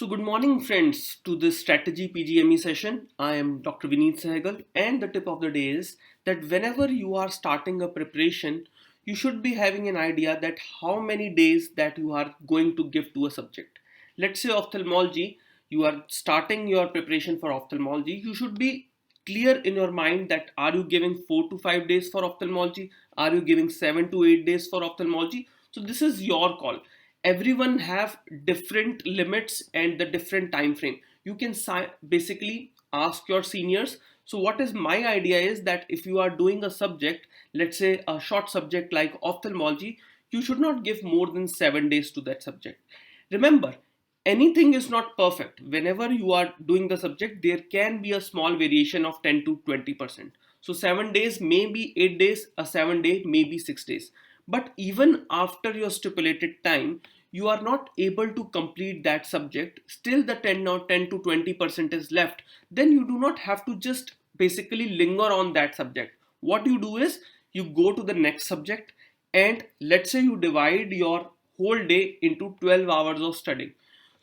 So good morning friends to this strategy PGME session. I am Dr. Vineet Sehgal and the tip of the day is that whenever you are starting a preparation, you should be having an idea that how many days that you are going to give to a subject. Let's say ophthalmology, you are starting your preparation for ophthalmology. You should be clear in your mind that are you giving 4 to 5 days for ophthalmology? Are you giving 7 to 8 days for ophthalmology? So this is your call. Everyone have different limits and the different time frame. You can basically ask your seniors. So what is my idea is that if you are doing a subject, let's say a short subject like ophthalmology, you should not give more than 7 days to that subject. Remember, anything is not perfect. Whenever you are doing the subject, there can be a small variation of 10 to 20%. So 7 days may be 8 days, a 7 day may be 6 days. But even after your stipulated time, you are not able to complete that subject, still the 10 to 20% is left, then you do not have to just basically linger on that subject. What you do is you go to the next subject, and let's say you divide your whole day into 12 hours of studying.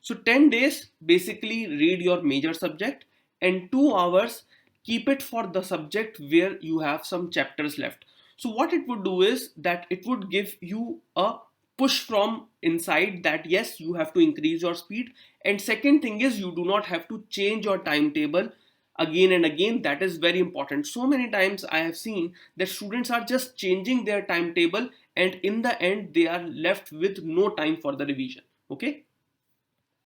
So 10 days basically read your major subject, and 2 hours keep it for the subject where you have some chapters left. So what it would do is that it would give you a push from inside that yes, you have to increase your speed. And second thing is you do not have to change your timetable again and again. That is very important. So many times I have seen that students are just changing their timetable, and in the end they are left with no time for the revision. Okay.